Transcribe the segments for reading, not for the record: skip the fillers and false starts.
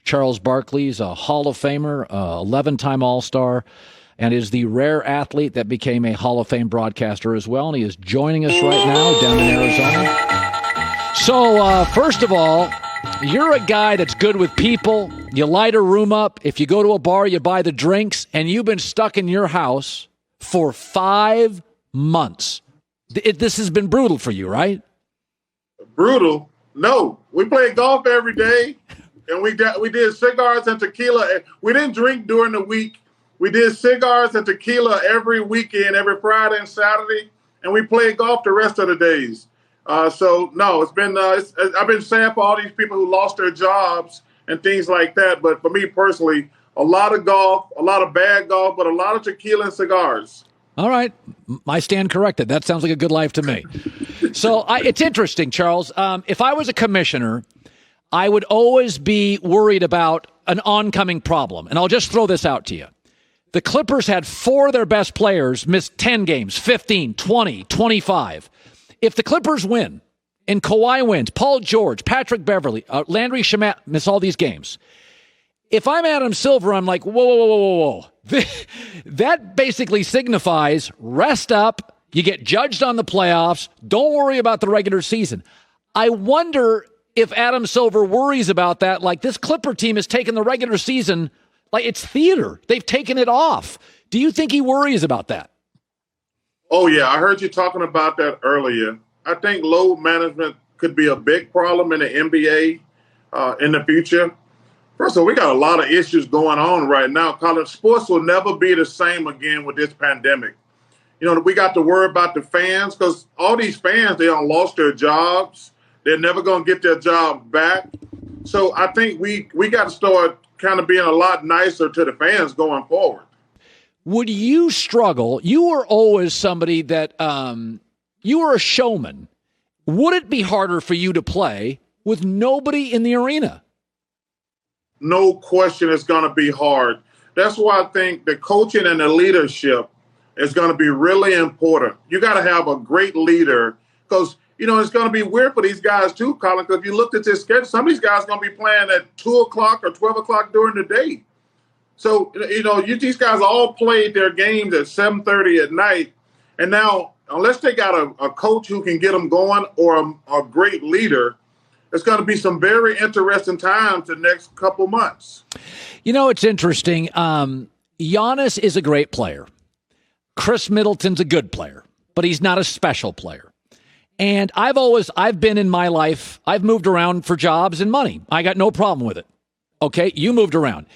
Charles Barkley is a Hall of Famer, 11-time All-Star, and is the rare athlete that became a Hall of Fame broadcaster as well. And he is joining us right now down in Arizona. So, first of all, you're a guy that's good with people. You light a room up. If you go to a bar, you buy the drinks, and you've been stuck in your house for 5 months. This has been brutal for you, right? Brutal? No. We played golf every day, and we did cigars and tequila. We didn't drink during the week. We did cigars and tequila every weekend, every Friday and Saturday, and we played golf the rest of the days. So no, it's been I've been sad for all these people who lost their jobs and things like that. But for me personally, a lot of golf, a lot of bad golf, but a lot of tequila and cigars. All right. I stand corrected. That sounds like a good life to me. So it's interesting, Charles. If I was a commissioner, I would always be worried about an oncoming problem. And I'll just throw this out to you. The Clippers had 4 of their best players miss 10 games, 15, 20, 25. If the Clippers win and Kawhi wins, Paul George, Patrick Beverley, Landry Shamet miss all these games. If I'm Adam Silver, I'm like, whoa. That basically signifies rest up. You get judged on the playoffs. Don't worry about the regular season. I wonder if Adam Silver worries about that. Like, this Clipper team has taken the regular season like it's theater. They've taken it off. Do you think he worries about that? Oh, yeah. I heard you talking about that earlier. I think load management could be a big problem in the NBA in the future. First of all, we got a lot of issues going on right now. College sports will never be the same again with this pandemic. You know, we got to worry about the fans because all these fans, they all lost their jobs. They're never going to get their job back. So I think we got to start kind of being a lot nicer to the fans going forward. Would you struggle? You were always somebody that you were a showman. Would it be harder for you to play with nobody in the arena? No question it's going to be hard. That's why I think the coaching and the leadership is going to be really important. You got to have a great leader because, you know, it's going to be weird for these guys too, Colin, because if you looked at this schedule, some of these guys are going to be playing at 2 o'clock or 12 o'clock during the day. So, you know, these guys all played their games at 7:30 at night. And now, unless they got a coach who can get them going or a great leader, it's going to be some very interesting times the next couple months. You know, it's interesting. Giannis is a great player. Chris Middleton's a good player, but he's not a special player. And I've been in my life, I've moved around for jobs and money. I got no problem with it. Okay, you moved around.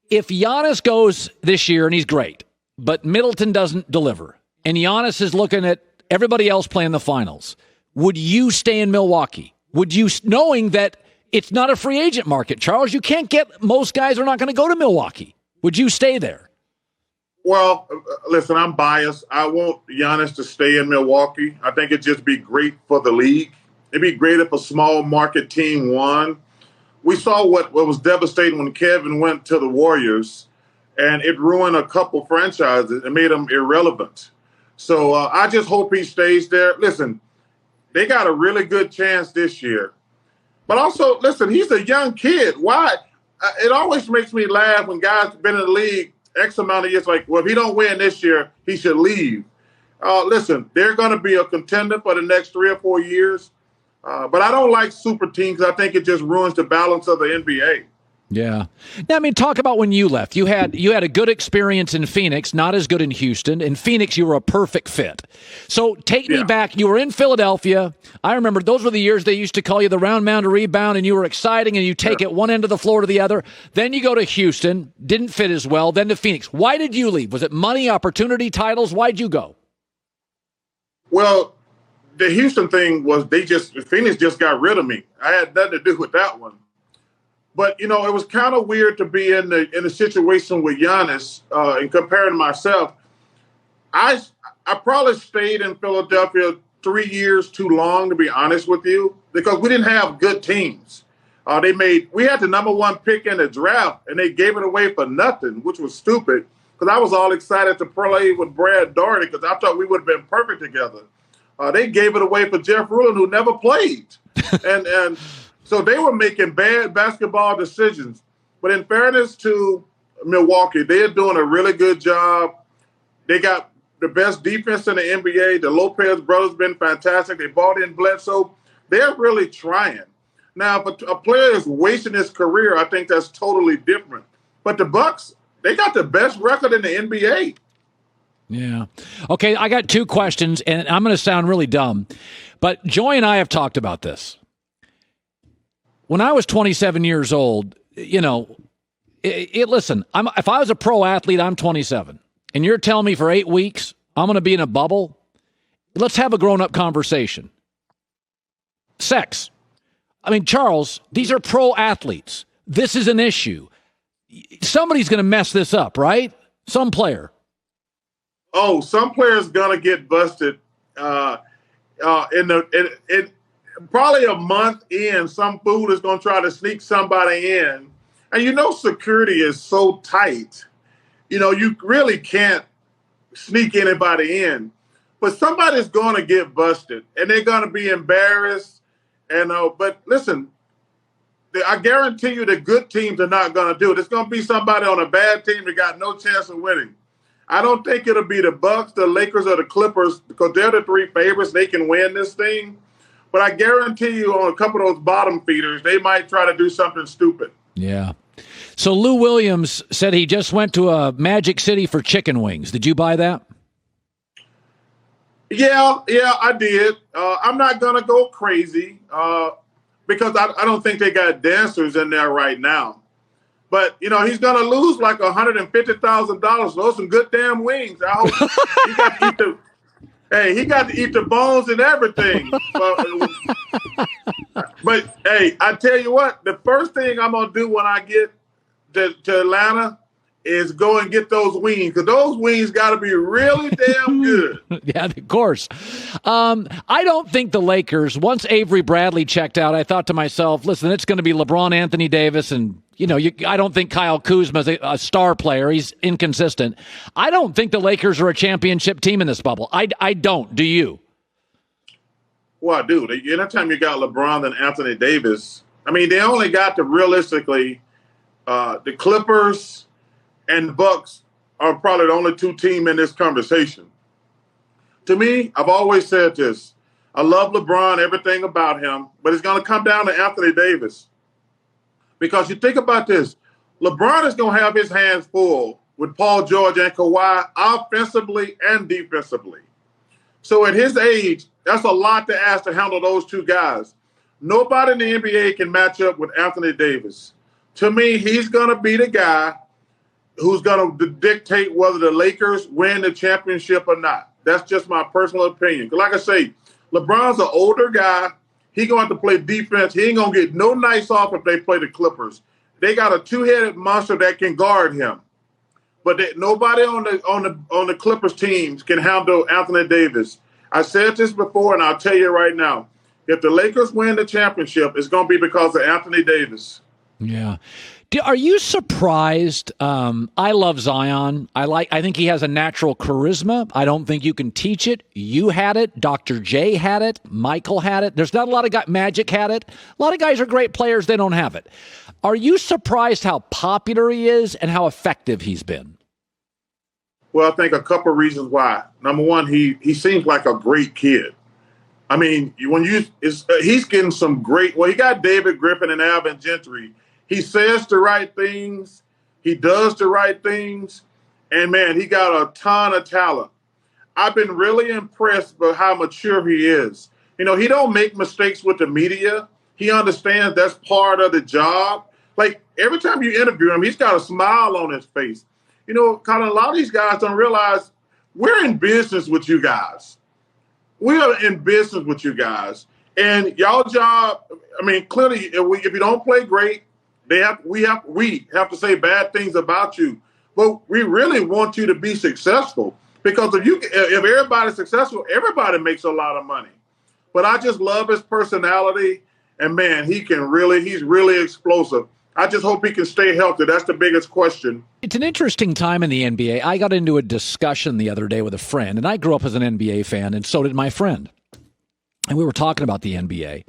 If Giannis goes this year and he's great, but Middleton doesn't deliver, and Giannis is looking at everybody else playing the finals, would you stay in Milwaukee? Would you, knowing that it's not a free agent market, Charles? You can't get, most guys are not going to go to Milwaukee. Would you stay there? Well, listen, I'm biased. I want Giannis to stay in Milwaukee. I think it'd just be great for the league. It'd be great if a small market team won. We saw what was devastating when Kevin went to the Warriors, and it ruined a couple franchises and made them irrelevant. So I just hope he stays there. Listen, they got a really good chance this year. But also, listen, he's a young kid. Why? It always makes me laugh when guys have been in the league X amount of years, like, well, if he don't win this year, he should leave. Listen, they're going to be a contender for the next 3 or 4 years. But I don't like super teams. I think it just ruins the balance of the NBA. Yeah. Now, I mean, talk about when you left. You had a good experience in Phoenix, not as good in Houston. In Phoenix, you were a perfect fit. So take me back. You were in Philadelphia. I remember those were the years they used to call you the round mound to rebound, and you were exciting, and you take it one end of the floor to the other. Then you go to Houston, didn't fit as well. Then to Phoenix. Why did you leave? Was it money, opportunity, titles? Why'd you go? Well, the Houston thing was Phoenix just got rid of me. I had nothing to do with that one. But, you know, it was kind of weird to be in a situation with Giannis and comparing to myself. I probably stayed in Philadelphia 3 years too long, to be honest with you, because we didn't have good teams. We had the number 1 pick in the draft, and they gave it away for nothing, which was stupid, because I was all excited to play with Brad Daugherty because I thought we would have been perfect together. They gave it away for Jeff Ruland, who never played. And so they were making bad basketball decisions. But in fairness to Milwaukee, they're doing a really good job. They got the best defense in the NBA. The Lopez brothers been fantastic. They bought in Bledsoe. They're really trying. Now, if a player is wasting his career, I think that's totally different. But the Bucks, they got the best record in the NBA. Yeah. Okay, I got two questions, and I'm going to sound really dumb, but Joy and I have talked about this. When I was 27 years old, listen, if I was a pro athlete, I'm 27, and you're telling me for 8 weeks I'm going to be in a bubble, let's have a grown-up conversation. Sex. I mean, Charles, these are pro athletes. This is an issue. Somebody's going to mess this up, right? Some player. Oh, some players going to get busted in probably a month in. Some fool is going to try to sneak somebody in. And security is so tight. You really can't sneak anybody in. But somebody's going to get busted, and they're going to be embarrassed. But listen, I guarantee you the good teams are not going to do it. It's going to be somebody on a bad team that got no chance of winning. I don't think it'll be the Bucks, the Lakers, or the Clippers because they're the three favorites. They can win this thing. But I guarantee you on a couple of those bottom feeders, they might try to do something stupid. Yeah. So Lou Williams said he just went to a Magic City for chicken wings. Did you buy that? Yeah, I did. I'm not going to go crazy because I don't think they got dancers in there right now. But, he's going to lose like $150,000. Those some good damn wings. I hope he got to eat the bones and everything. But hey, I tell you what, the first thing I'm going to do when I get to Atlanta is go and get those wings, because those wings got to be really damn good. Yeah, of course. I don't think the Lakers, once Avery Bradley checked out, I thought to myself, listen, it's going to be LeBron, Anthony Davis, and, I don't think Kyle Kuzma's a star player. He's inconsistent. I don't think the Lakers are a championship team in this bubble. I don't. Do you? Well, dude, anytime you got LeBron and Anthony Davis, I mean, they only got to realistically the Clippers and the Bucks are probably the only two teams in this conversation. To me, I've always said this. I love LeBron, everything about him, but it's going to come down to Anthony Davis. Because you think about this, LeBron is going to have his hands full with Paul George and Kawhi offensively and defensively. So at his age, that's a lot to ask to handle those two guys. Nobody in the NBA can match up with Anthony Davis. To me, he's going to be the guy who's going to dictate whether the Lakers win the championship or not. That's just my personal opinion. Like I say, LeBron's an older guy. He's going to have to play defense. He ain't going to get no nights off if they play the Clippers. They got a two-headed monster that can guard him. But nobody on the Clippers teams can handle Anthony Davis. I said this before, and I'll tell you right now. If the Lakers win the championship, it's going to be because of Anthony Davis. Yeah. Are you surprised? I love Zion. I think he has a natural charisma. I don't think you can teach it. You had it. Dr. J had it. Michael had it. There's not a lot of guys. Magic had it. A lot of guys are great players. They don't have it. Are you surprised how popular he is and how effective he's been? Well, I think a couple of reasons why. Number one, he seems like a great kid. I mean, he's getting some great. Well, he got David Griffin and Alvin Gentry. He says the right things. He does the right things. And, man, he got a ton of talent. I've been really impressed by how mature he is. He don't make mistakes with the media. He understands that's part of the job. Like, every time you interview him, he's got a smile on his face. Colin, a lot of these guys don't realize we're in business with you guys. We are in business with you guys. And y'all job, I mean, clearly, if you don't play great, we have to say bad things about you. But we really want you to be successful, because if everybody's successful, everybody makes a lot of money. But I just love his personality, and man, he's really explosive. I just hope he can stay healthy. That's the biggest question. It's an interesting time in the NBA. I got into a discussion the other day with a friend, and I grew up as an NBA fan, and so did my friend. And we were talking about the NBA.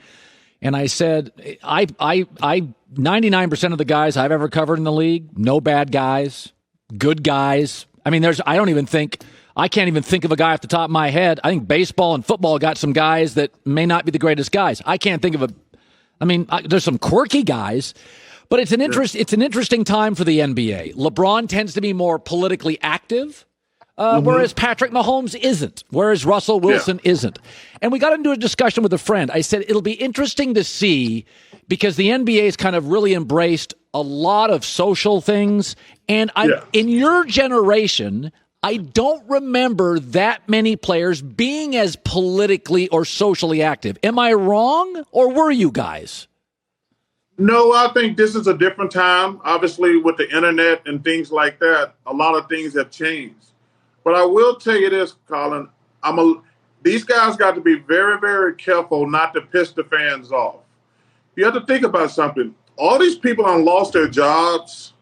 And I said, I 99% of the guys I've ever covered in the league, no bad guys, good guys. I mean, I can't even think of a guy off the top of my head. I think baseball and football got some guys that may not be the greatest guys. I can't think of there's some quirky guys, but it's an interesting time for the NBA. LeBron tends to be more politically active, whereas Patrick Mahomes isn't, whereas Russell Wilson isn't. And we got into a discussion with a friend. I said, it'll be interesting to see, because the NBA has kind of really embraced a lot of social things. And in your generation, I don't remember that many players being as politically or socially active. Am I wrong, or were you guys? No, I think this is a different time. Obviously, with the internet and things like that, a lot of things have changed. But I will tell you this, Colin, these guys got to be very, very careful not to piss the fans off. You have to think about something. All these people have lost their jobs.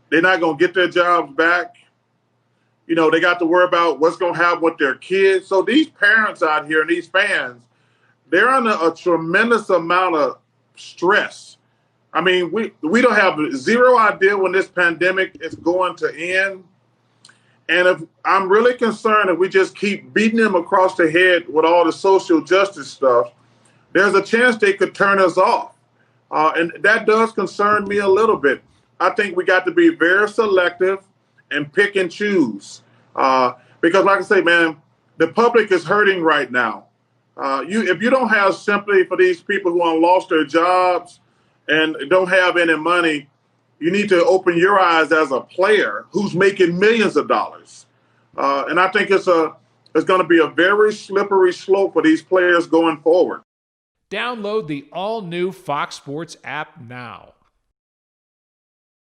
They're not going to get their jobs back. You know, they got to worry about what's going to happen with their kids. So these parents out here and these fans, they're under a tremendous amount of stress. I mean, we don't have zero idea when this pandemic is going to end. And if I'm really concerned if we just keep beating them across the head with all the social justice stuff, there's a chance they could turn us off. And that does concern me a little bit. I think we got to be very selective and pick and choose. Because like I say, man, the public is hurting right now. If you don't have sympathy for these people who have lost their jobs and don't have any money, you need to open your eyes as a player who's making millions of dollars. And I think it's going to be a very slippery slope for these players going forward. Download the all-new Fox Sports app now.